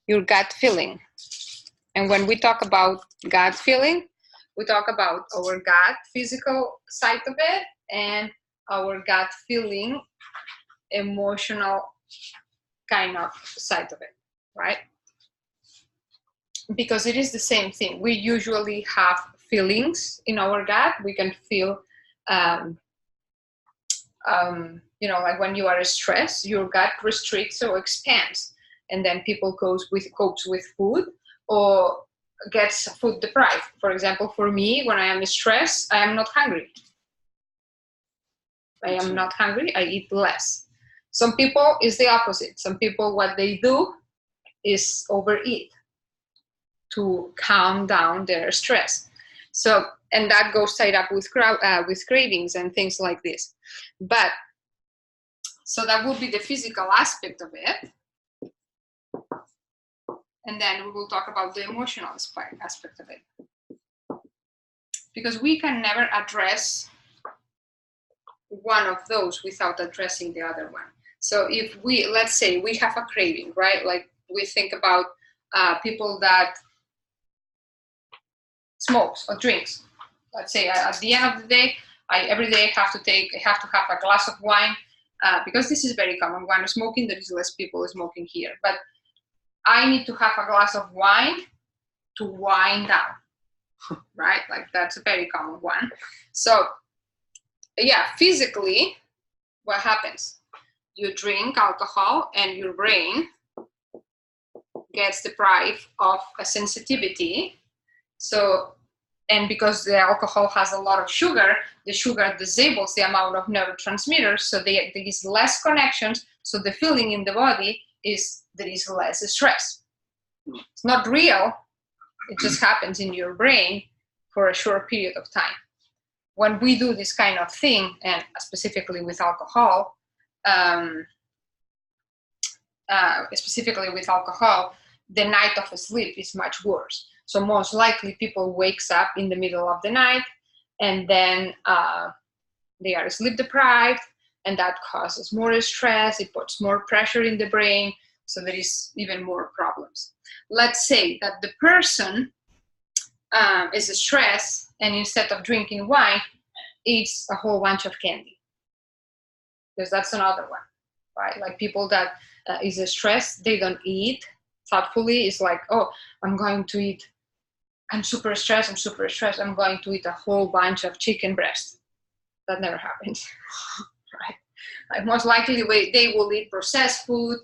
your gut feeling. And when we talk about gut feeling, we talk about our gut physical side of it and our gut feeling emotional kind of side of it, right? Because it is the same thing. We usually have feelings in our gut. We can feel, you know, like when you are stressed, your gut restricts or expands, and then people copes with food or gets food deprived. For example, for me, when I am stressed, I am not hungry. I am not hungry. I eat less. Some people is the opposite. Some people, what they do is overeat to calm down their stress. So, and that goes tied up with cravings and things like this. But so that would be the physical aspect of it. And then we will talk about the emotional aspect of it. Because we can never address one of those without addressing the other one. So if we, let's say we have a craving, right? Like we think about people that smokes or drinks. Let's say at the end of the day, every day have to have a glass of wine, because this is very common. When smoking, there is less people smoking here, but I need to have a glass of wine to wind down, right? Like that's a very common one. So yeah, physically, what happens? You drink alcohol and your brain gets deprived of a sensitivity. So, and because the alcohol has a lot of sugar, the sugar disables the amount of neurotransmitters, so there is less connections, so the feeling in the body is there is less stress. It's not real, it just happens in your brain for a short period of time. When we do this kind of thing, and specifically with alcohol, the night of sleep is much worse. So most likely people wakes up in the middle of the night and then they are sleep deprived, and that causes more stress, it puts more pressure in the brain, so there is even more problems. Let's say that the person is stressed and instead of drinking wine, eats a whole bunch of candy. Because that's another one, right? Like people that is stressed, they don't eat thoughtfully. It's like, oh, I'm going to eat, I'm super stressed, I'm going to eat a whole bunch of chicken breast. That never happens, right? Like most likely they will eat processed food,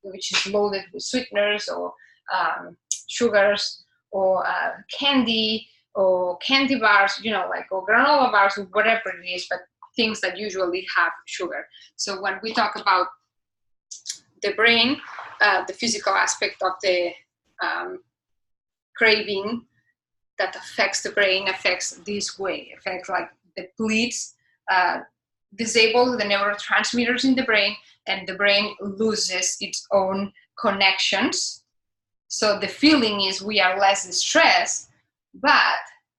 which is loaded with sweeteners or sugars or candy or candy bars, you know, like, or granola bars or whatever it is, but things that usually have sugar. So when we talk about the brain, the physical aspect of the craving that affects the brain affects this way, affects like depletes, disables the neurotransmitters in the brain, and the brain loses its own connections. So the feeling is we are less stressed, but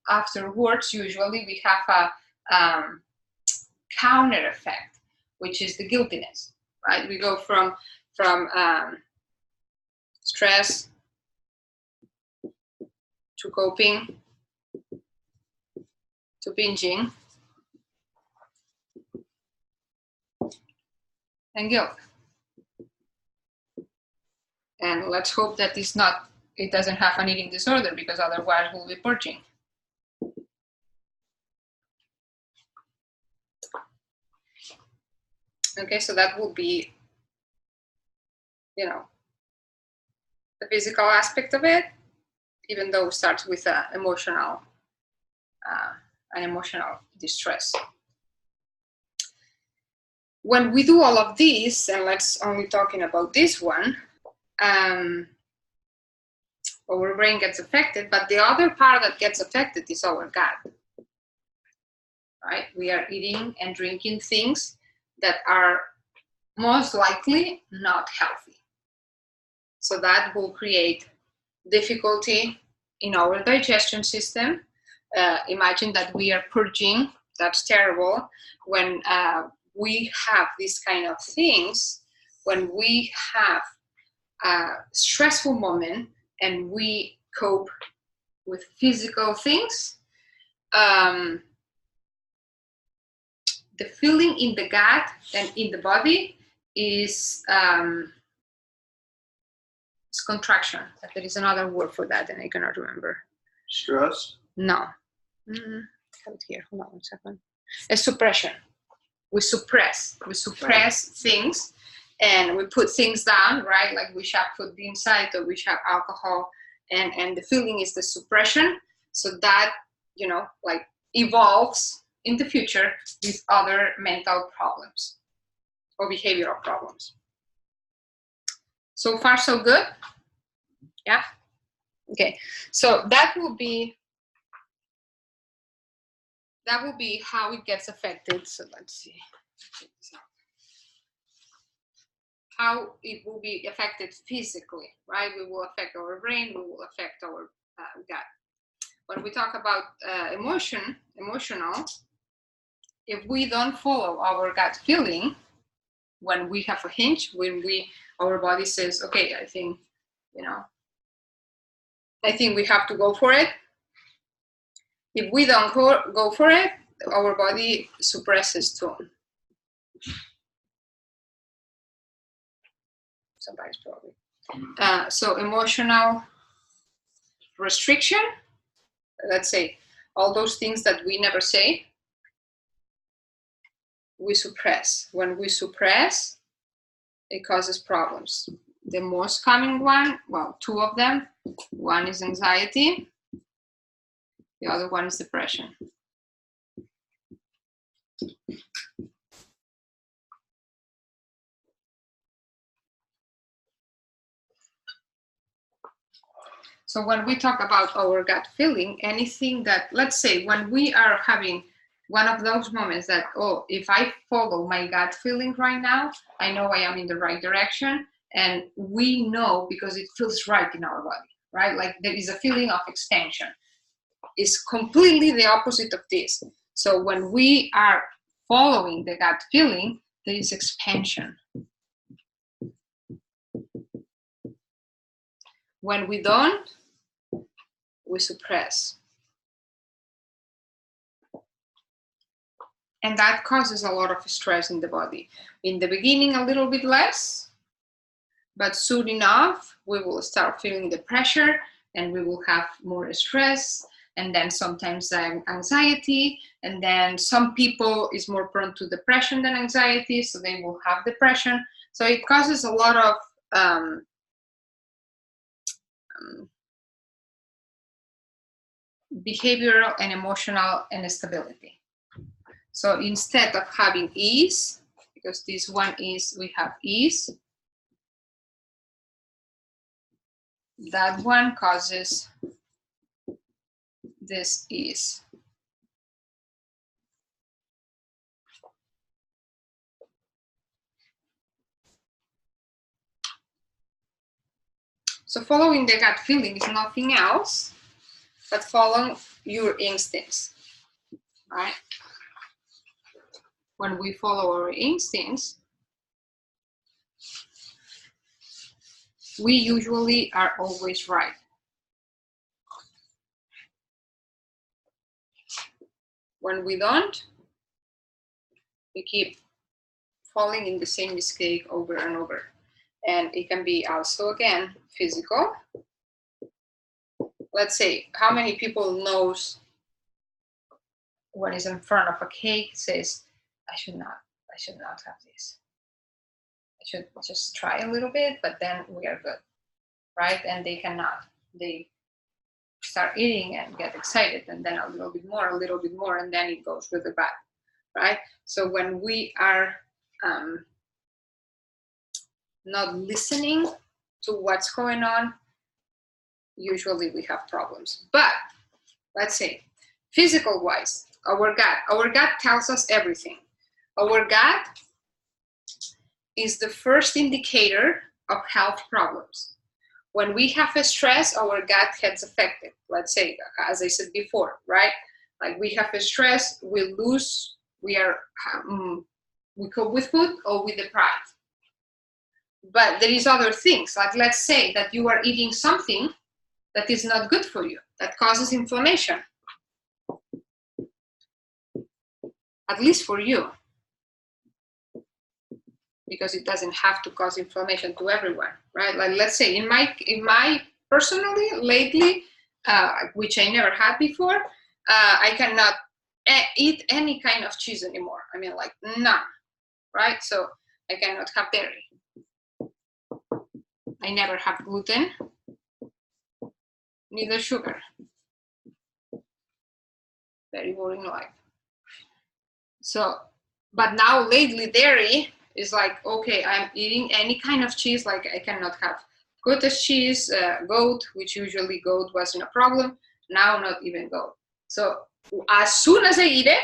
afterwards usually we have a counter effect, which is the guiltiness, right? We go from stress to coping to binging and guilt. And let's hope that it doesn't have an eating disorder, because otherwise we'll be purging. Okay, so that will be, you know, the physical aspect of it, even though it starts with an emotional distress. When we do all of this, and let's only talking about this one, our brain gets affected, but the other part that gets affected is our gut, right? We are eating and drinking things that are most likely not healthy. So that will create difficulty in our digestion system. Imagine that we are purging, that's terrible. When we have these kind of things, when we have a stressful moment and we cope with physical things, the feeling in the gut and in the body is contraction. There is another word for that and I cannot remember. Stress? No. I have it here. Hold on 1 second. A suppression. We suppress things and we put things down, right? Like we shove food inside or we shove alcohol, and the feeling is the suppression. So that, you know, like evolves in the future with other mental problems or behavioral problems. So far, so good? Yeah? Okay. So that will be how it gets affected. So let's see. How it will be affected physically, right? We will affect our brain, we will affect our gut. When we talk about emotional, if we don't follow our gut feeling, when we have a hinge, when our body says, okay, I think we have to go for it. If we don't go for it, our body suppresses too. Sometimes probably. So emotional restriction, let's say all those things that we never say, we suppress. When we suppress, it causes problems. The most common one, well, two of them. One is anxiety, the other one is depression. So when we talk about our gut feeling, anything that, let's say, when we are having one of those moments that, oh, if I follow my gut feeling right now, I know I am in the right direction, and we know because it feels right in our body, right? Like there is a feeling of expansion. It's completely the opposite of this. So when we are following the gut feeling, there is expansion. When we don't, we suppress. And that causes a lot of stress in the body. In the beginning, a little bit less, but soon enough, we will start feeling the pressure and we will have more stress, and then sometimes anxiety, and then some people is more prone to depression than anxiety, so they will have depression. So it causes a lot of behavioral and emotional instability. So instead of having ease, because this one is, we have ease, that one causes this ease. So following the gut feeling is nothing else but following your instincts, right? When we follow our instincts, we usually are always right. When we don't, we keep falling in the same mistake over and over. And it can be also, again, physical. Let's say, how many people knows when is in front of a cake says, I should not have this. I should just try a little bit, but then we are good, right? And they cannot. They start eating and get excited, and then a little bit more, and then it goes really bad, right? So when we are not listening to what's going on, usually we have problems. But let's say, physical wise, our gut tells us everything. Our gut is the first indicator of health problems. When we have a stress, our gut gets affected. Let's say, as I said before, right? Like we have a stress, we cope with food or we deprive. But there is other things, like let's say that you are eating something that is not good for you, that causes inflammation, at least for you, because it doesn't have to cause inflammation to everyone, right? Like let's say in my personally lately, which I never had before, I cannot eat any kind of cheese anymore. I mean, like none, right? So I cannot have dairy. I never have gluten, neither sugar. Very boring life. So, but now lately dairy is like, okay, I'm eating any kind of cheese, like I cannot have cottage cheese, goat, which usually goat wasn't a problem. Now not even goat. So as soon as I eat it,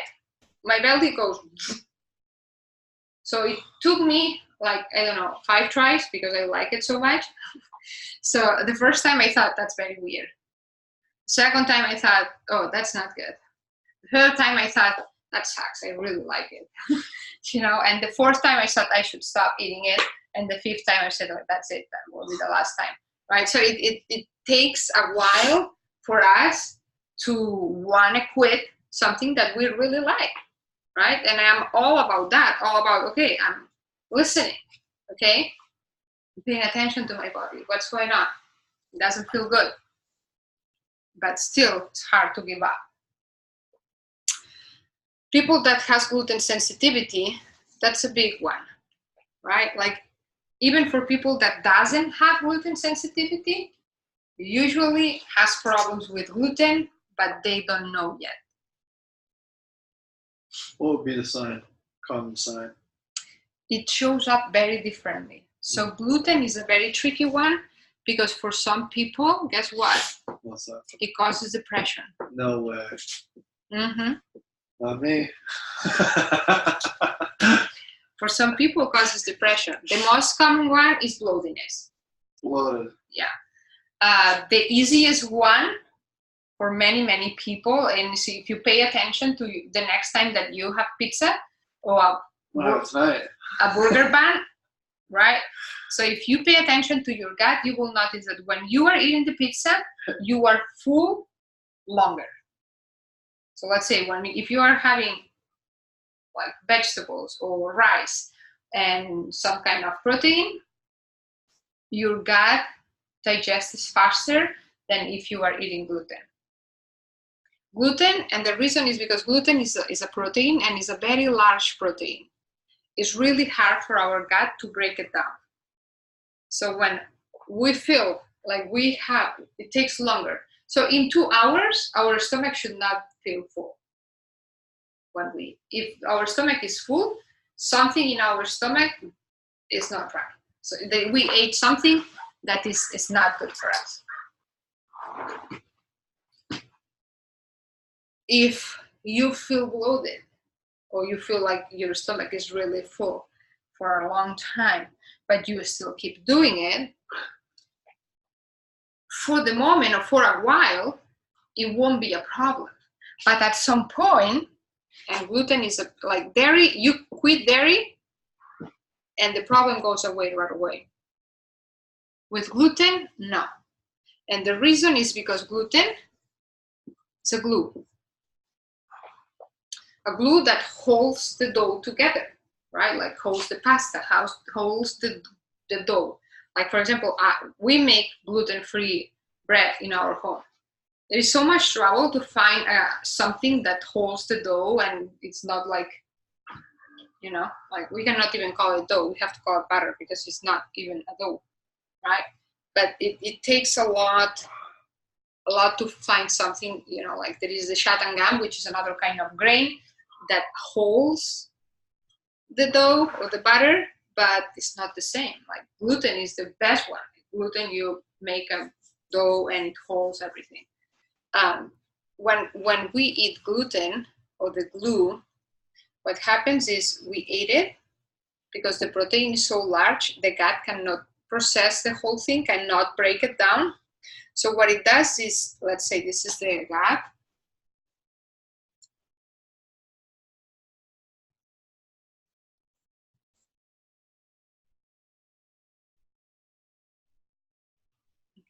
my belly goes. So it took me like, I don't know, 5 tries because I like it so much. So the first time I thought that's very weird. Second time I thought, oh, that's not good. The third time I thought, that sucks, I really like it. You know, and the fourth time I thought I should stop eating it. And the fifth time I said, oh, that's it, that will be the last time, right? So it takes a while for us to want to quit something that we really like, right? And I'm all about that, all about, okay, I'm listening, okay? Paying attention to my body, what's going on? It doesn't feel good, but still it's hard to give up. People that has gluten sensitivity, that's a big one, right? Like even for people that doesn't have gluten sensitivity, usually has problems with gluten, but they don't know yet. What would be the sign, common sign? It shows up very differently. So gluten is a very tricky one because for some people, guess what? What's that? It causes depression. No way. Mm-hmm. Not me. For some people, it causes depression. The most common one is bloatiness. Bloated. Yeah. The easiest one for many people, and see if you pay attention to the next time that you have pizza or a burger bun, right? So if you pay attention to your gut, you will notice that when you are eating the pizza, you are full longer. So let's say if you are having like vegetables or rice and some kind of protein, your gut digests faster than if you are eating gluten. Gluten, and the reason is because gluten is a protein and is a very large protein. It's really hard for our gut to break it down. So when we feel like it takes longer. So in 2 hours, our stomach should not feel full. If our stomach is full, something in our stomach is not right. So we ate something that is not good for us. If you feel bloated or you feel like your stomach is really full for a long time, but you still keep doing it, for the moment or for a while, it won't be a problem. But at some point, and gluten is like dairy, you quit dairy and the problem goes away right away. With gluten, no. And the reason is because gluten is a glue. A glue that holds the dough together, right? Like holds the pasta, holds the dough. Like for example, we make gluten-free bread in our home. There is so much trouble to find something that holds the dough, and it's not like, like we cannot even call it dough. We have to call it batter because it's not even a dough, right? But it takes a lot to find something, like there is the shatangam, which is another kind of grain that holds the dough or the batter, but it's not the same. Like gluten is the best one. Gluten, you make a dough and it holds everything. When we eat gluten or the glue, what happens is we eat it because the protein is so large, the gut cannot process the whole thing, cannot break it down. So what it does is, let's say this is the gut.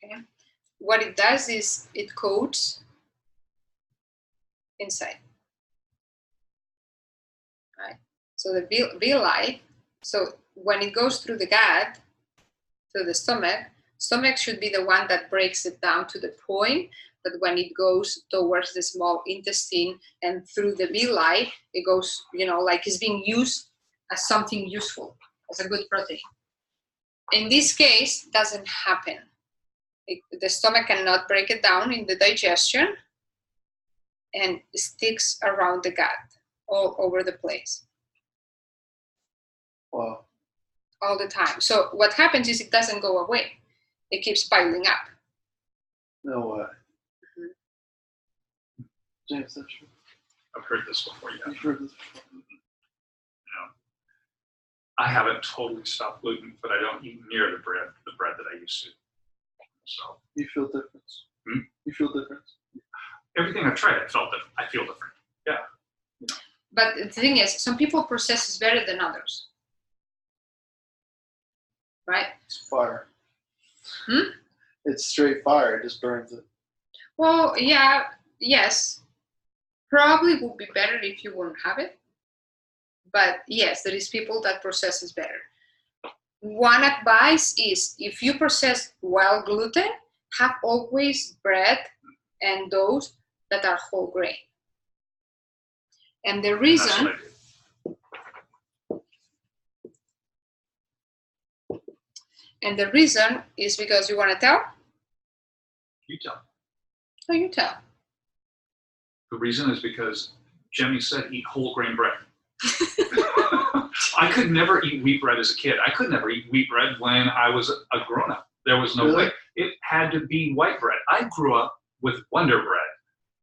Okay. What it does is it coats inside. Right. So the villi, so when it goes through the gut to the stomach should be the one that breaks it down to the point that when it goes towards the small intestine and through the villi, it goes, like it's being used as something useful, as a good protein. In this case, doesn't happen. The stomach cannot break it down in the digestion, and it sticks around the gut all over the place. Wow. All the time. So what happens is it doesn't go away. It keeps piling up. No way. James, that's true. I've heard this before. Yeah. You've heard this before. I haven't totally stopped gluten, but I don't eat near the bread that I used to. So You feel difference. Hmm? You feel difference. everything I've tried, I feel different. Yeah. But the thing is, some people process is better than others. Right? It's fire. Hmm? It's straight fire. It just burns it. Well, yeah, yes. Probably would be better if you wouldn't have it. But yes, there is people that process is better. One advice is if you process well gluten, have always bread and those that are whole grain. And the reason, is because you want to tell? You tell. Oh, you tell. The reason is because Jemmy said eat whole grain bread. I could never eat wheat bread as a kid. I could never eat wheat bread when I was a grown-up. There was no way. It had to be white bread. I grew up with Wonder Bread.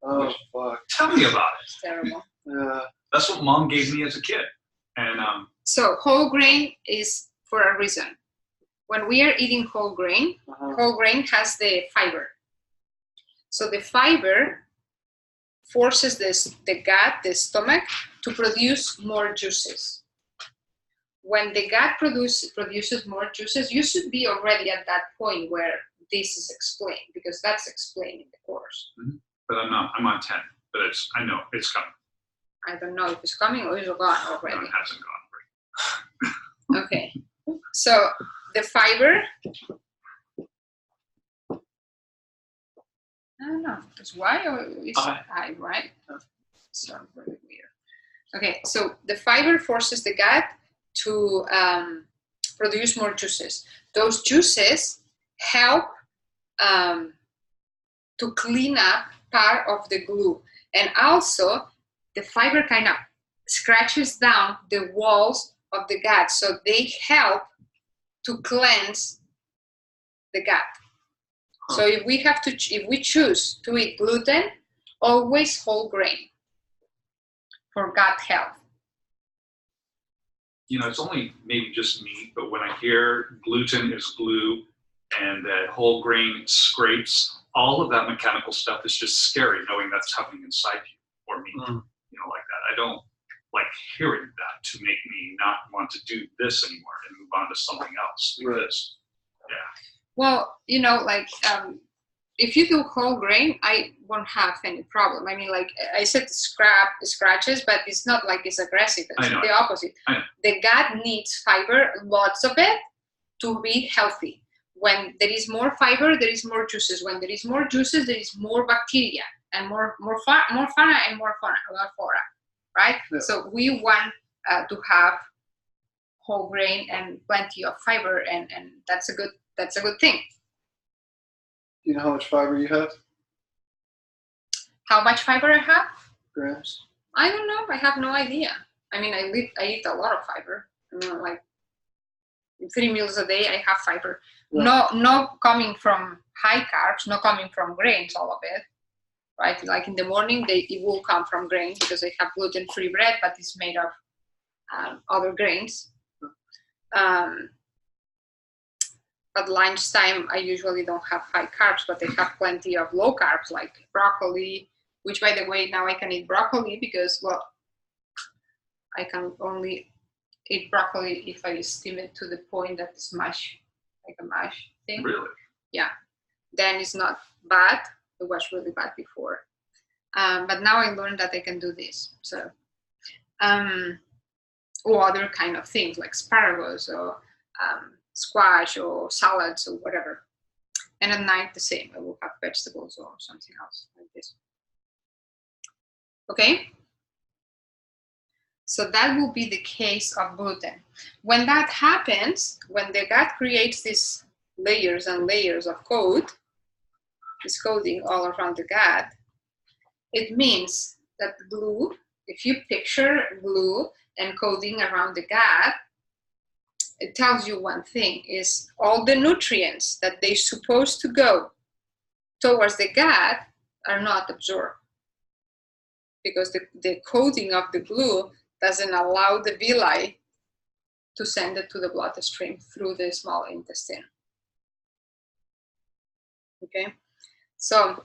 Oh, fuck. Tell me about it. It's terrible. Yeah. That's what Mom gave me as a kid. And So whole grain is for a reason. When we are eating whole grain has the fiber. So the fiber forces the gut, the stomach, to produce more juices. When the gut produces more juices, you should be already at that point where this is explained, because that's explained in the course. Mm-hmm. But I'm not. I'm on 10. But I know it's coming. I don't know if it's coming or it's gone already. No, it hasn't gone. Okay. So the fiber, I don't know, it's Y or it's I, right? So really weird. Okay, so the fiber forces the gut to produce more juices. Those juices help to clean up part of the glue. And also, the fiber kind of scratches down the walls of the gut, so they help to cleanse the gut. So if we choose to eat gluten, always whole grain for gut health. You know, it's only maybe just me, but when I hear gluten is glue and that whole grain scrapes, all of that mechanical stuff is just scary, knowing that's happening inside you or me, you know, like that. I don't like hearing that to make me not want to do this anymore and move on to something else. Because, yeah. Well, you know, like if you do whole grain, I won't have any problem. I mean, like I said, scratches, but it's not like it's aggressive. It's the opposite. The gut needs fiber, lots of it, to be healthy. When there is more fiber, there is more juices. When there is more juices, there is more bacteria and more fauna and more flora, right? Yeah. So we want to have whole grain and plenty of fiber, and that's a good thing. Do you know how much fiber you have? How much fiber I have? Grams? I don't know. I have no idea. I mean, I eat a lot of fiber. I mean, like 3 meals a day, I have fiber. Yeah. No coming from high carbs, not coming from grains, all of it, right? Like in the morning, it will come from grains because they have gluten-free bread, but it's made of other grains. At lunchtime, I usually don't have high carbs, but I have plenty of low carbs, like broccoli, which, by the way, now I can eat broccoli because, well, I can only eat broccoli if I steam it to the point that it's mush, like a mash thing. Really? Yeah. then it's not bad. It was really bad before. But now I learned that I can do this. So, or other kind of things like asparagus or squash or salads or whatever. And at night the same. I will have vegetables or something else like this. Okay. So that will be the case of gluten. When that happens, when the gut creates these layers and layers of code, this coding all around the gut, it means that glue, if you picture glue and coding around the gut, it tells you one thing, is all the nutrients that they're supposed to go towards the gut are not absorbed, because the coating of the glue doesn't allow the villi to send it to the bloodstream through the small intestine. Okay, so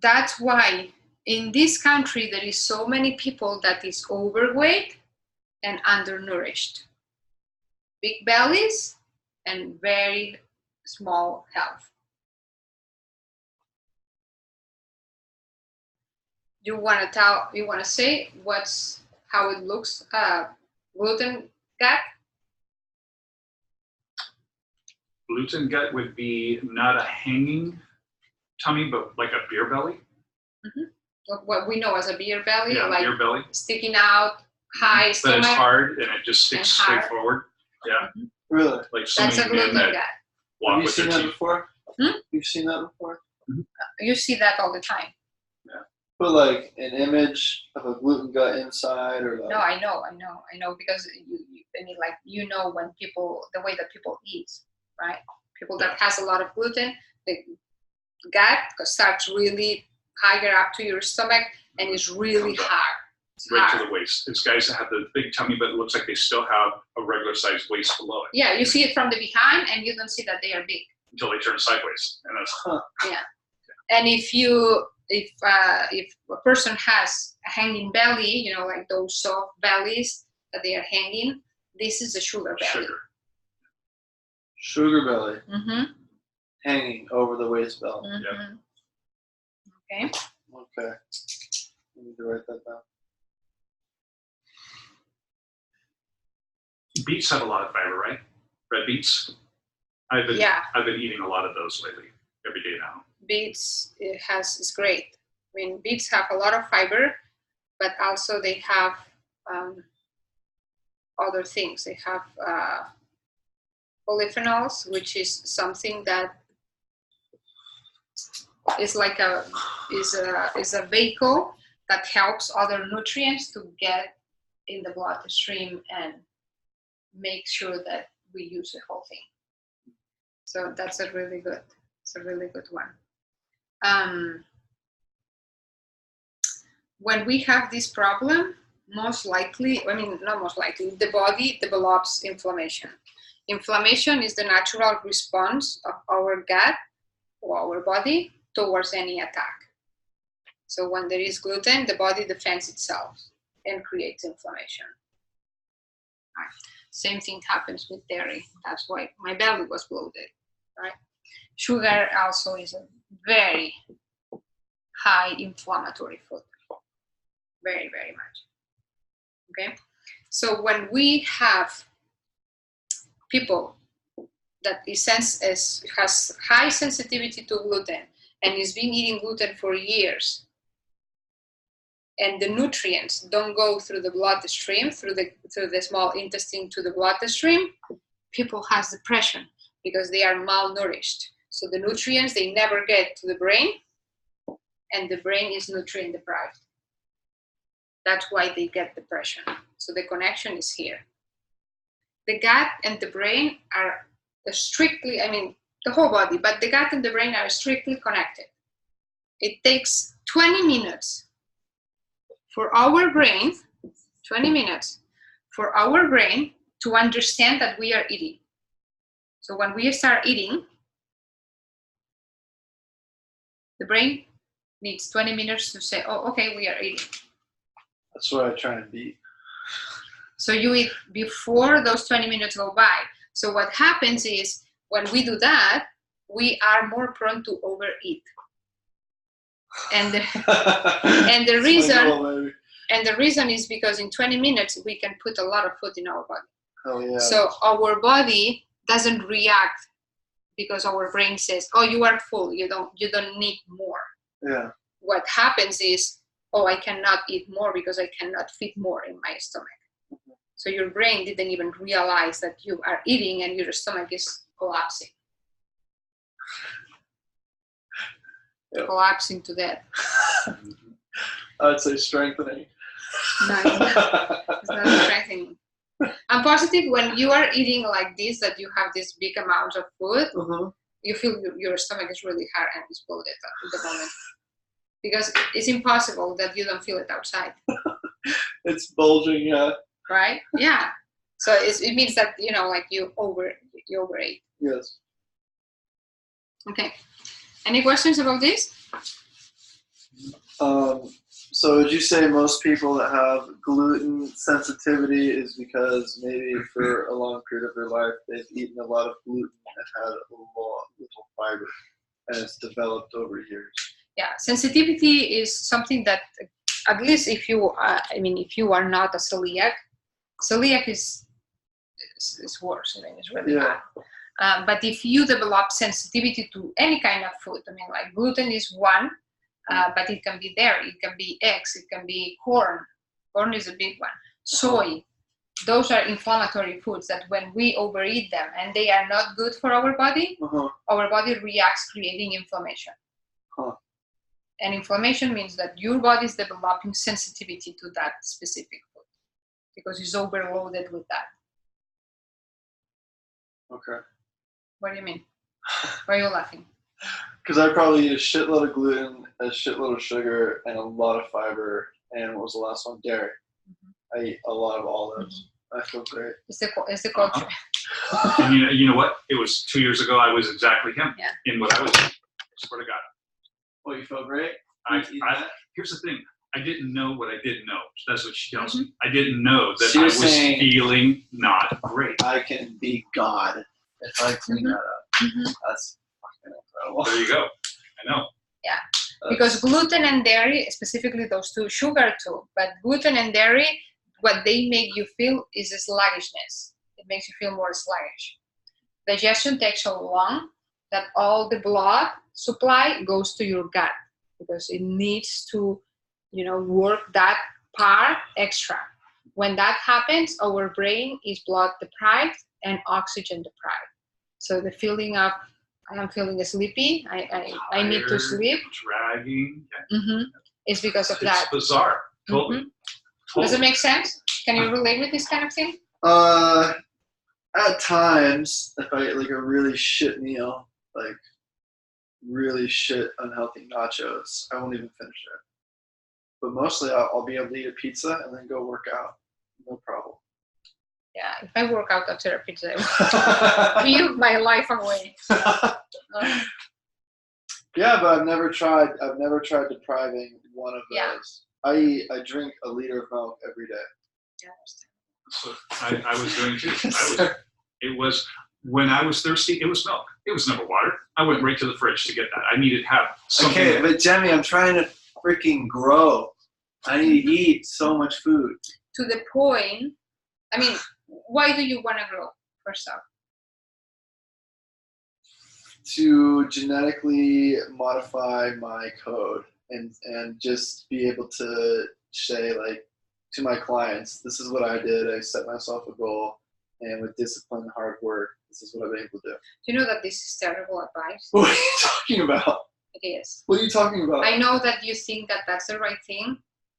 that's why in this country there is so many people that is overweight and undernourished, big bellies and very small health. You want to say how it looks, gluten gut? Gluten gut would be not a hanging tummy, but like a beer belly. Mm-hmm. What we know as a beer belly, Yeah, like beer belly. sticking out, high stomach. But it's hard and it just sticks straight forward. Yeah. Mm-hmm. Really? Like so That's a many men gluten that gut. walk Have you with seen their that teeth. before? Hmm? You've seen that before? You see that all the time. Put like an image of a gluten gut inside, or like, No, I know, because I mean, like, when people, the way that people eat, right? People that has a lot of gluten, the gut starts really higher up to your stomach and is really hard. It's Right hard. to the waist. It's guys that have the big tummy, but it looks like they still have a regular sized waist below it Yeah, you see it from the behind, and you don't see that they are big. until they turn sideways. And that's And if a person has a hanging belly, like those soft bellies that they are hanging, this is a sugar belly. sugar belly Mm-hmm. hanging over the waist belt. Mm-hmm. Okay. Okay. I need to write that down. Beets have a lot of fiber, right? Red beets. I've been eating a lot of those lately, every day now. Beets is great. I mean, beets have a lot of fiber, but also they have other things. They have polyphenols, which is something that is like a vehicle that helps other nutrients to get in the bloodstream and make sure that we use the whole thing. So that's a really good one. When we have this problem, not most likely, the body develops inflammation. Inflammation is the natural response of our gut or our body towards any attack. So when there is gluten, the body defends itself and creates inflammation. Right. Same thing happens with dairy. That's why my belly was bloated, right? Sugar also is a very high inflammatory food. Very, very much. Okay? So when we have people that has high sensitivity to gluten and has been eating gluten for years, and the nutrients don't go through the bloodstream, through the small intestine to the bloodstream, people has depression because they are malnourished. So the nutrients, they never get to the brain, and the brain is nutrient deprived. That's why they get depression. So the connection is here. The gut and the brain are strictly, the whole body, but the gut and the brain are strictly connected. It takes 20 minutes for our brain, 20 minutes for our brain to understand that we are eating. So when we start eating, the brain needs 20 minutes to say, oh, okay, we are eating. That's what I try and beat. So you eat before those 20 minutes go by. So what happens is when we do that, we are more prone to overeat. And the, and the It's my reason goal, baby. and the reason is because in 20 minutes we can put a lot of food in our body. Hell yeah. So our body doesn't react because our brain says, "Oh, you are full. You don't need more." Yeah. What happens is, "Oh, I cannot eat more because I cannot fit more in my stomach." So your brain didn't even realize that you are eating and your stomach is collapsing. Yep. Collapsing to death. I'd say strengthening. No, it's not strengthening. I'm positive when you are eating like this, that you have this big amount of food, you feel your stomach is really hard and it's bloated at the moment. Because it's impossible that you don't feel it outside. It's bulging, yeah. Right? Yeah. So it means that, like you overate. Yes. Okay. Any questions about this? So would you say most people that have gluten sensitivity is because maybe for a long period of their life they've eaten a lot of gluten and had a little fiber, and it's developed over years? Yeah, sensitivity is something that, at least if you are not a celiac is worse. It's really bad. But if you develop sensitivity to any kind of food, like gluten is one, but it can be dairy, it can be eggs, it can be corn. Corn is a big one. Soy. Those are inflammatory foods that when we overeat them and they are not good for our body, our body reacts creating inflammation. And inflammation means that your body is developing sensitivity to that specific food because it's overloaded with that. Okay. What do you mean? Why are you laughing? Because I probably eat a shitload of gluten, a shitload of sugar, and a lot of fiber. And what was the last one? Dairy. I eat a lot of all those. I feel great. It's the culture. And you know what? It was 2 years ago. I was exactly him in what I was doing. I swear to God. Well, you feel great? Here's the thing. I didn't know what I didn't know. That's what she tells me. I didn't know that So I you're was saying, feeling not great. I can be God if I clean that up. That's fucking incredible. There you go. I know. Yeah. Because gluten and dairy, specifically those two, sugar too, but gluten and dairy, what they make you feel is a sluggishness. It makes you feel more sluggish. Digestion takes so long that all the blood supply goes to your gut because it needs to, work that part extra. When that happens, our brain is blood deprived and oxygen deprived. So the feeling of, I'm feeling sleepy, I need to sleep. Dragging. It's because of that. It's bizarre. Totally. Does it make sense? Can you relate with this kind of thing? At times, if I eat like a really shit meal, like really shit unhealthy nachos, I won't even finish it. But mostly I'll be able to eat a pizza and then go work out. No problem. Yeah, if I work out after a pizza, I will give my life away. Yeah, but I've never tried depriving one of those. I drink a liter of milk every day. Yeah. So I was doing too. It was when I was thirsty, it was milk. It was never water. I went right to the fridge to get that. I needed to have something. Okay, but Jemmy, I'm trying to freaking grow. I need to eat so much food. To the point, why do you want to grow, first off? To genetically modify my code and just be able to say, like, to my clients, this is what I did. I set myself a goal, and with discipline and hard work, this is what I've been able to do. Do you know that this is terrible advice? What are you talking about? It is. What are you talking about? I know that you think that that's the right thing.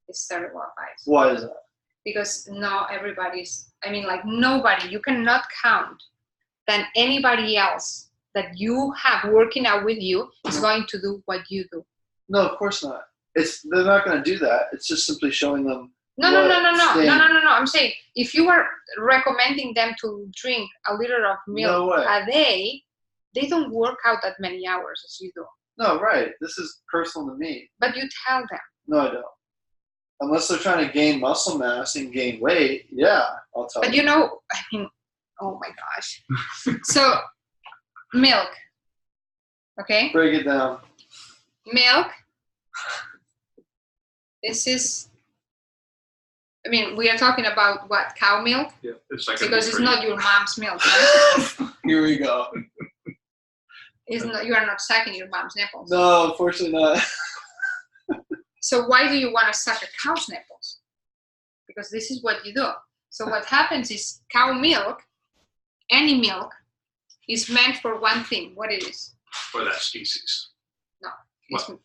It's terrible advice. Why is that? Because not everybody's, nobody, you cannot count that anybody else that you have working out with you is going to do what you do. No, of course not. They're not going to do that. It's just simply showing them. No. I'm saying if you are recommending them to drink a liter of milk a day, they don't work out that many hours as you do. No, right. This is personal to me. But you tell them. No, I don't. Unless they're trying to gain muscle mass and gain weight, yeah, I'll tell them. But oh my gosh. So, milk. Okay? Break it down. Milk. This is, I mean, we are talking about what? Cow milk? Yeah, it's like Because it's pretty. not your mom's milk, right? Here we go. It's not, you are not sucking your mom's nipples. No, unfortunately not. So why do you want to suck a cow's nipples? Because this is what you do. So what happens is cow milk, any milk, is meant for one thing. What it is? For that species.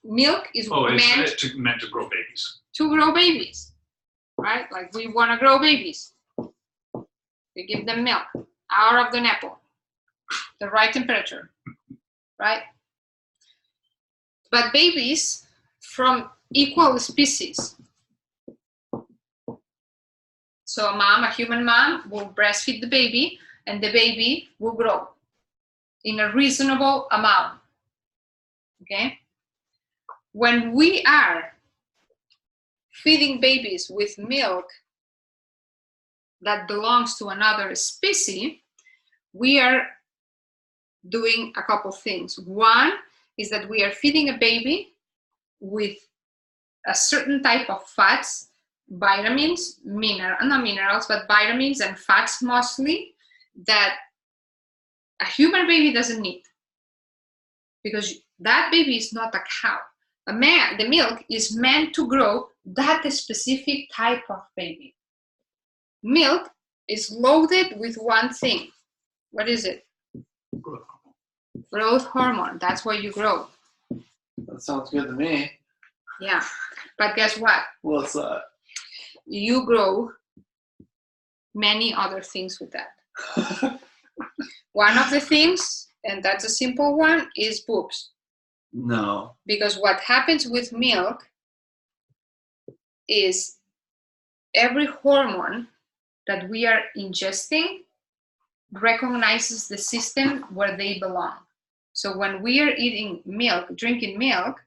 Milk is Oh, meant it's meant to grow babies. to grow babies, right? Like we want to grow babies. We give them milk out of the nipple, the right temperature, right? But babies from equal species. So a human mom, will breastfeed the baby, and the baby will grow in a reasonable amount, okay? When we are feeding babies with milk that belongs to another species, we are doing a couple things. One is that we are feeding a baby with a certain type of fats, vitamins, not minerals, but vitamins and fats mostly, that a human baby doesn't need, because that baby is not a cow. The milk is meant to grow that specific type of baby. Milk is loaded with one thing. What is it? Growth hormone. That's why you grow. That sounds good to me. Yeah. But guess what? What's that? You grow many other things with that. One of the things, and that's a simple one, is boobs. No. Because what happens with milk is every hormone that we are ingesting recognizes the system where they belong. So when we are eating milk, drinking milk,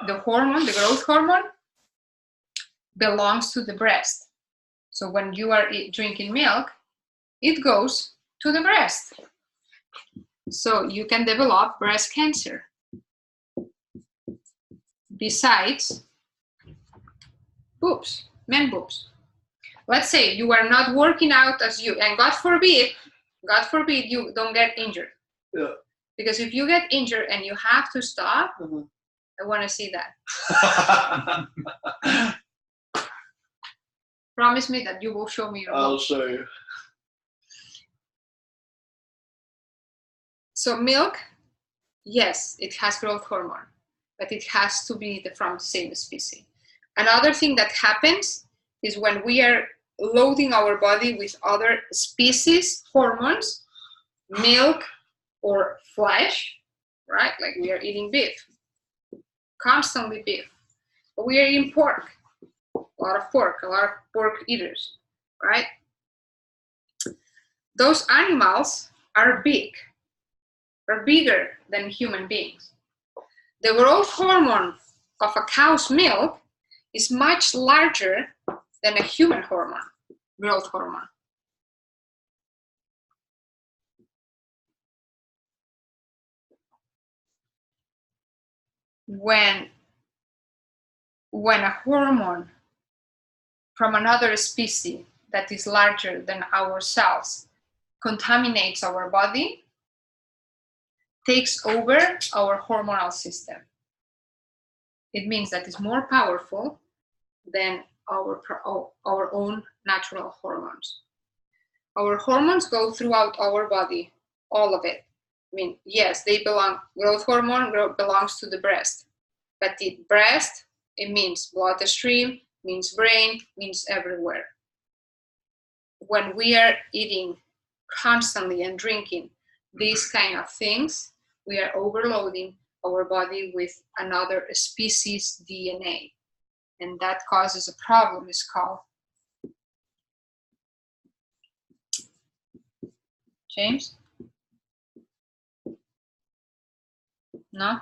the hormone, the growth hormone, belongs to the breast. So when you are drinking milk, it goes to the breast. So you can develop breast cancer. Besides boobs, men boobs. Let's say you are not working out as you, and God forbid you don't get injured. Yeah. Because if you get injured and you have to stop, I want to see that. Promise me that you will show me your I'll boobs. show you. So milk, yes, it has growth hormone, but it has to be from the same species. Another thing that happens is when we are loading our body with other species hormones, milk or flesh, right? Like we are eating beef, constantly beef. But we are eating pork, a lot of pork eaters, right? Those animals are bigger than human beings. The growth hormone of a cow's milk is much larger than a human hormone, growth hormone. When a hormone from another species that is larger than ourselves contaminates our body, takes over our hormonal system. It means that it's more powerful than our own natural hormones. Our hormones go throughout our body, all of it. I mean, yes, they belong, growth hormone belongs to the breast, but the breast, it means bloodstream, means brain, means everywhere. When we are eating constantly and drinking these kind of things, we are overloading our body with another species DNA. And that causes a problem. It's called, James? No?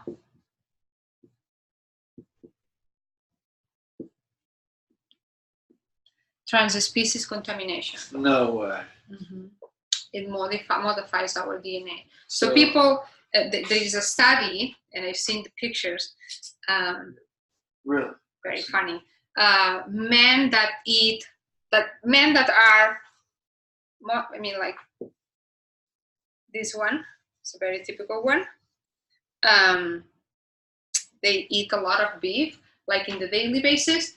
Transspecies contamination. No way. Mm-hmm. It modifies our DNA. So people, there is a study, and I've seen the pictures. Really? Very funny. Men that are more, I mean, like this one, it's a very typical one. They eat a lot of beef, like in the daily basis,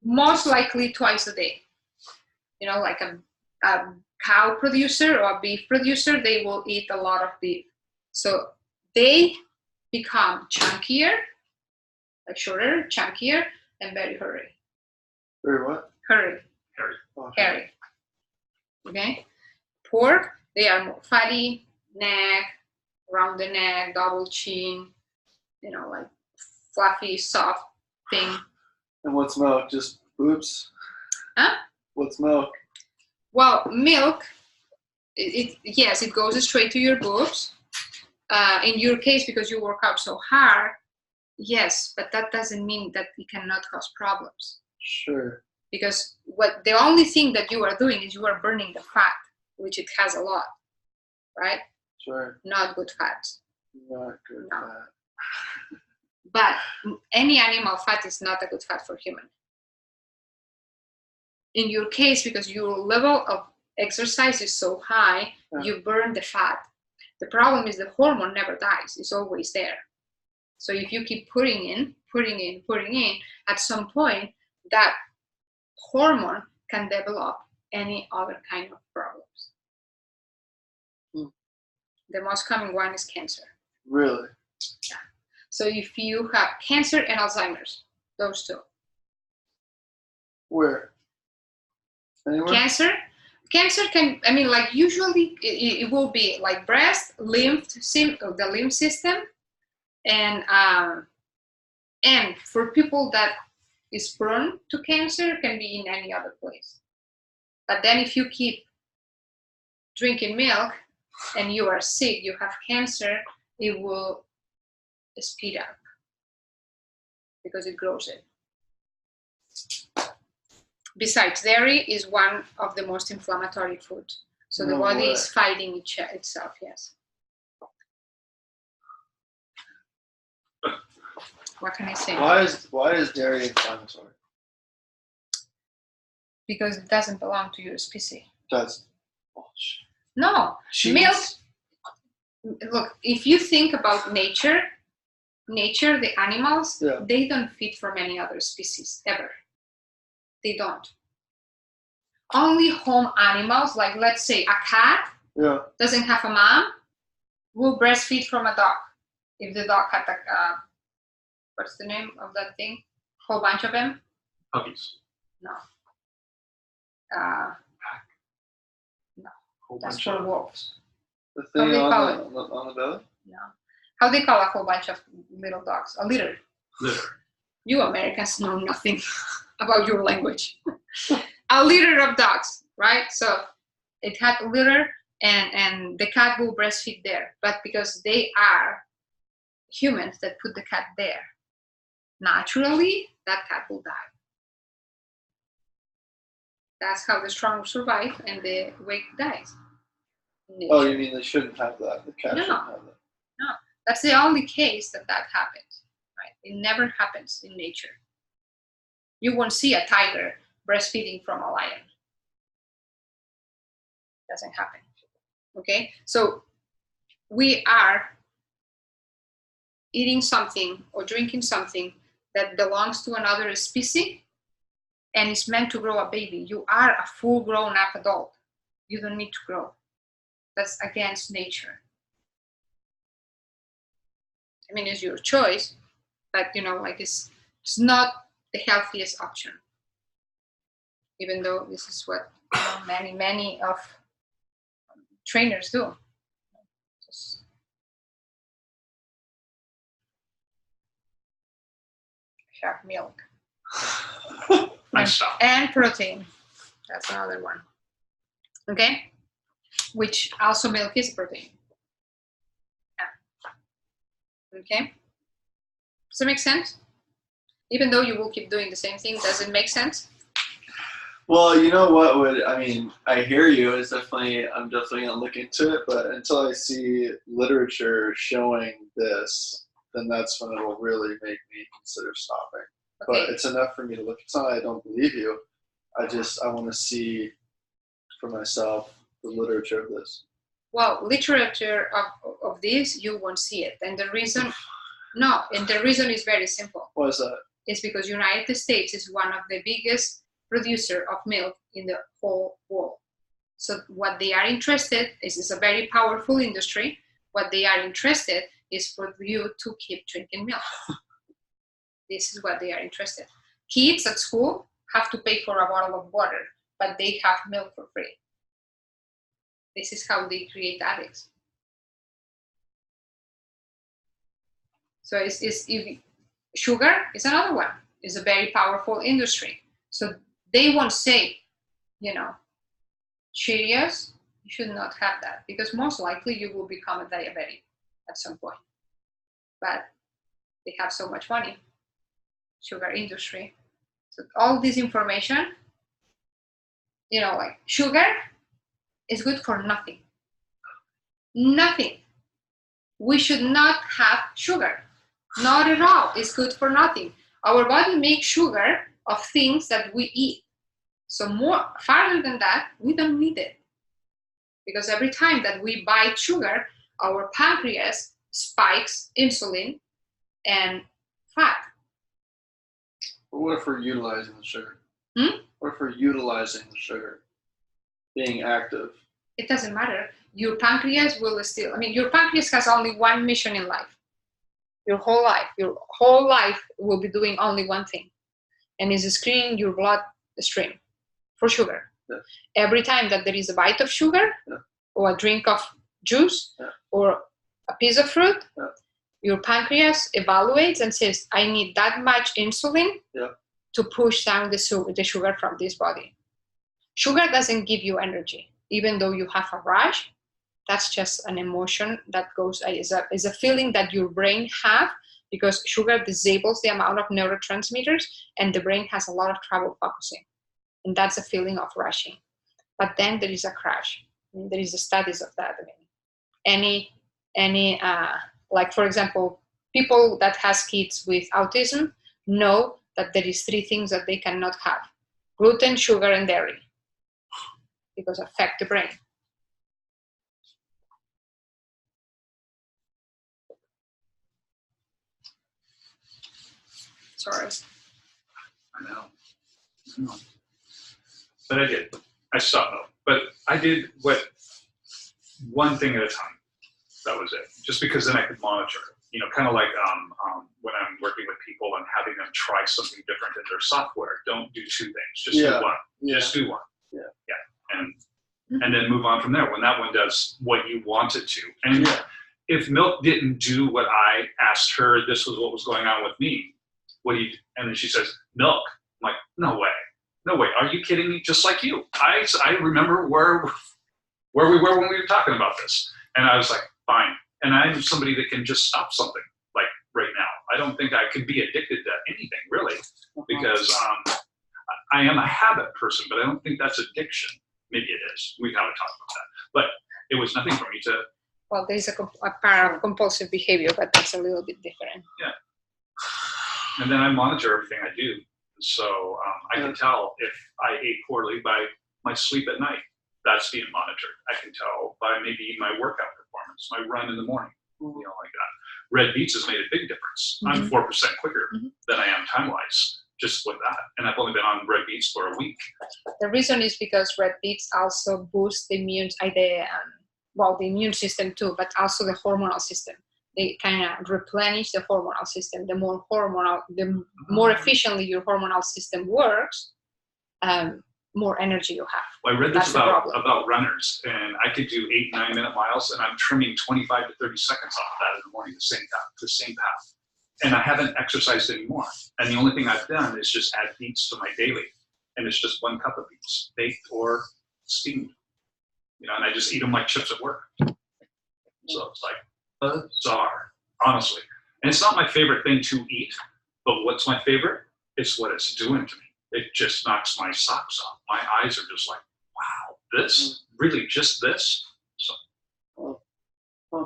most likely twice a day. You know, like a cow producer or a beef producer, they will eat a lot of beef. So they become chunkier, like shorter, chunkier, and very hairy. Very what? Hairy. Oh, Hairy. Okay? Pork, they are more fatty, neck, around the neck, double chin, you know, like fluffy, soft thing. And what's milk? Just boobs? Huh? What's milk? Well, milk, yes, it goes straight to your boobs. In your case, because you work out so hard, yes, but that doesn't mean that it cannot cause problems. Sure. Because the only thing that you are doing is you are burning the fat, which it has a lot, right? Sure. Not good fats. Not good. No. Fat. But any animal fat is not a good fat for human. In your case, because your level of exercise is so high, you burn the fat. The problem is the hormone never dies. It's always there. So if you keep putting in, at some point, that hormone can develop any other kind of problems. The most common one is cancer. Really? Yeah. So if you have cancer and Alzheimer's, those two. Where? Anywhere? Cancer can, I mean, like usually it will be like breast, the lymph system, and for people that is prone to cancer, can be in any other place. But then if you keep drinking milk and you are sick, you have cancer, it will speed up because it grows it. Besides, dairy is one of the most inflammatory foods. So the body is fighting itself, yes. What can I say? Why is dairy inflammatory? Because it doesn't belong to your species. Does. Oh, shit. No. Milk. Look, if you think about nature, the animals, they don't feed from any other species ever. They don't. Only home animals, like let's say a cat, doesn't have a mom, will breastfeed from a dog. If the dog had what's the name of that thing? Whole bunch of them? Puppies. No. No. That's for wolves. The thing on the belly? No. How they call a whole bunch of little dogs? A litter. Litter. You Americans know nothing about your language. A litter of dogs, right? So it had a litter, and the cat will breastfeed there. But because they are humans that put the cat there, naturally, that cat will die. That's how the strong survive and the weak dies. Oh, you mean they shouldn't have that? The cat shouldn't have that. No, that's the only case that happens. Right? It never happens in nature. You won't see a tiger breastfeeding from a lion. Doesn't happen. Okay, so we are eating something or drinking something that belongs to another species and is meant to grow a baby. You are a full grown-up adult. You don't need to grow. That's against nature. I mean, it's your choice, but like it's not the healthiest option. Even though this is what many of trainers do. Just have milk. Nice stuff. And protein. That's another one. Okay? Which also milk is protein. Yeah. Okay? Does it make sense? Even though you will keep doing the same thing, does it make sense? Well, you know what would, I mean, I hear you. I'm definitely going to look into it, but until I see literature showing this, then that's when it'll really make me consider stopping. Okay. But it's enough for me to look. It's not that I don't believe you. I want to see for myself the literature of this. Well, literature of this, you won't see it. And the reason, no, and the reason is very simple. What is that? It's because United States is one of the biggest producer of milk in the whole world. So what they are interested is a very powerful industry. What they are interested is for you to keep drinking milk. This is what they are interested. Kids at school have to pay for a bottle of water, but they have milk for free. This is how they create addicts. So if sugar is another one. It's a very powerful industry. So they won't say, Cheerios, you should not have that, because most likely you will become a diabetic at some point. But they have so much money, sugar industry. So all this information, like sugar is good for nothing. Nothing. We should not have sugar. Not at all. It's good for nothing. Our body makes sugar of things that we eat. So farther than that, we don't need it. Because every time that we bite sugar, our pancreas spikes insulin and fat. But what if we're utilizing the sugar? What if we're utilizing the sugar? Being active? It doesn't matter. Your pancreas your pancreas has only one mission in life. Your whole life will be doing only one thing. And is screening your blood stream for sugar. Yeah. Every time that there is a bite of sugar, or a drink of juice, or a piece of fruit, your pancreas evaluates and says, I need that much insulin to push down the sugar from this body. Sugar doesn't give you energy. Even though you have a rush, that's just an emotion that goes, is a feeling that your brain have, because sugar disables the amount of neurotransmitters and the brain has a lot of trouble focusing. And that's a feeling of rushing. But then there is a crash. There is studies of that. Like for example, people that has kids with autism know that there is 3 things that they cannot have: gluten, sugar, and dairy, because affect the brain. Sorry. I know. But I did. I stopped though. But I did one thing at a time. That was it. Just because then I could monitor. Kind of like when I'm working with people and having them try something different in their software. Don't do 2 things. Just do one. Just do one. And then move on from there. When that one does what you want it to. And if Milk didn't do what I asked her, this was what was going on with me. And then she says, Milk. I'm like, no way. Are you kidding me? Just like you. I remember where we were when we were talking about this. And I was like, fine. And I'm somebody that can just stop something like right now. I don't think I could be addicted to anything really, because I am a habit person, but I don't think that's addiction. Maybe it is. We haven't talked about that. But it was nothing for me to. Well, there is a part of compulsive behavior, but that's a little bit different. Yeah. And then I monitor everything I do. So I can tell if I ate poorly by my sleep at night. That's being monitored. I can tell by maybe my workout performance, my run in the morning, like that. Red Beets has made a big difference. I'm 4% quicker than I am time-wise, just with that. And I've only been on Red Beets for a week. The reason is because Red Beets also boost the immune system too, but also the hormonal system. They kind of replenish the hormonal system. The more efficiently your hormonal system works, more energy you have. Well, I read this about runners, and I could do 8, 9-minute miles, and I'm trimming 25 to 30 seconds off that in the morning, the same path. And I haven't exercised anymore. And the only thing I've done is just add beets to my daily, and it's just 1 cup of beets, baked or steamed. And I just eat them like chips at work. So it's like bizarre, honestly. And it's not my favorite thing to eat, but what's my favorite? It's what it's doing to me. it just knocks my socks off. My eyes are just like, wow, this? Really just this? So I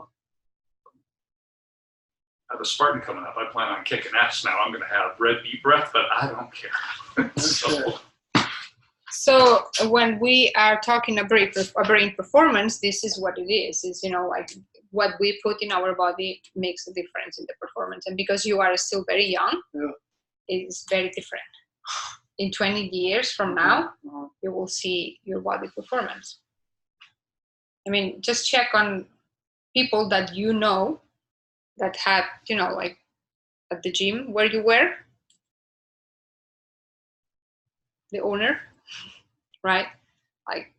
have a Spartan coming up. I plan on kicking ass now. I'm going to have red beet breath, but I don't care. So when we are talking about brain performance, this is what it is. Is, you know, like what we put in our body makes a difference in the performance. And because you are still very young, it's very different. In 20 years from now, you will see your body performance. I mean, just check on people that you know that had, you know, like at the gym where you were, the owner, right? Like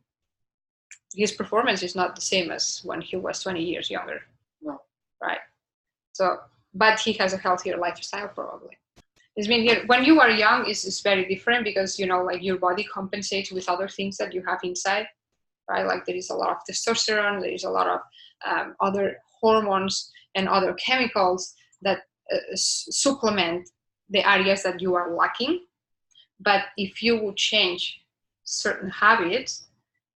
his performance is not the same as when he was 20 years younger. No. Right? So, but he has a healthier lifestyle probably. It's been here when you are young is very different because, you know, like your body compensates with other things that you have inside, right? Like there is a lot of testosterone, there is a lot of other hormones and other chemicals that supplement the areas that you are lacking. But if you would change certain habits,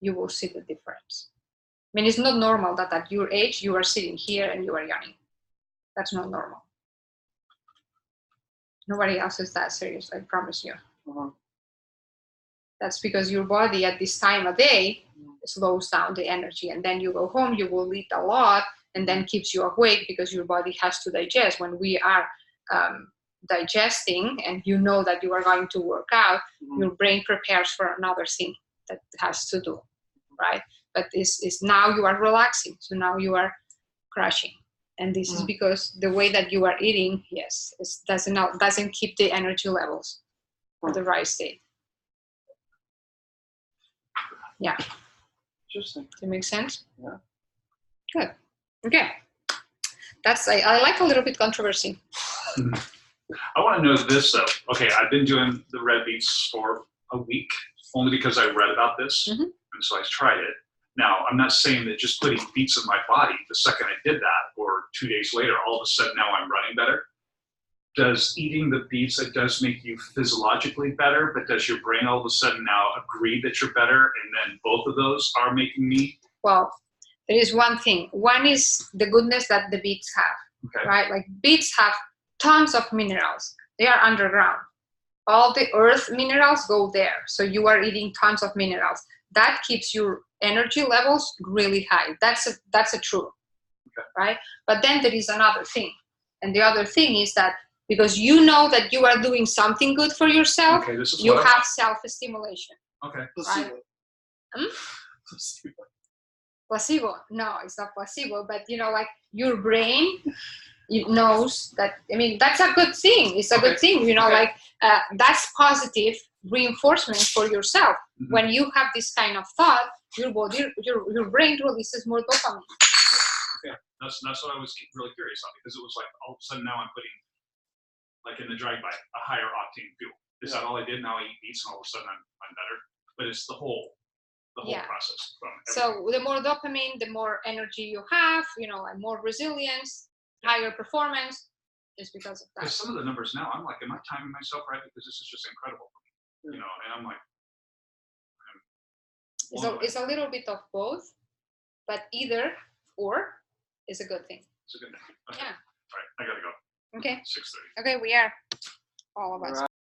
you will see the difference. I mean, it's not normal that at your age you are sitting here and you are yawning. That's not normal. Nobody else is that serious, I promise you. That's because your body at this time of day slows down the energy, and then you go home, you will eat a lot, and then keeps you awake because your body has to digest. When we are digesting and you know that you are going to work out, your brain prepares for another thing that has to do, right? But this is now you are relaxing, so now you are crashing. And this is because the way that you are eating, yes, it doesn't keep the energy levels at the right state. Yeah. Interesting. Does it make sense? Yeah. Good. Okay. I like a little bit controversy. I want to know this though. Okay, I've been doing the red beets for a week only because I read about this, and so I tried it. Now, I'm not saying that just putting beets in my body, the second I did that, or 2 days later, all of a sudden now I'm running better. Does eating the beets, it does make you physiologically better, but does your brain all of a sudden now agree that you're better, and then both of those are making me? Well, there is one thing. One is the goodness that the beets have, right? Like beets have tons of minerals. They are underground. All the earth minerals go there. So you are eating tons of minerals. That keeps your energy levels really high. That's a truth, right? But then there is another thing. And the other thing is that because you know that you are doing something good for yourself, you have self-stimulation. Okay. Placebo. Placebo. Placebo. No, it's not placebo, but you know, like your brain knows that, I mean, that's a good thing. It's a good thing, you know, like that's positive reinforcement for yourself. When you have this kind of thought, your body, your brain releases more dopamine. Okay, that's what I was really curious on, because it was like all of a sudden now I'm putting, like in the drag bike, a higher octane fuel. Is that all I did? Now I eat beets and all of a sudden I'm better. But it's the whole process. So the more dopamine, the more energy you have, you know, like more resilience, higher performance, is because of that. Because some of the numbers now, I'm like, am I timing myself right? Because this is just incredible for me, you know. And I'm like, it's a little bit of both, but either or is a good thing. It's a good thing. Okay. Yeah. All right, I gotta go. Okay. 6:30. Okay, we are all of us.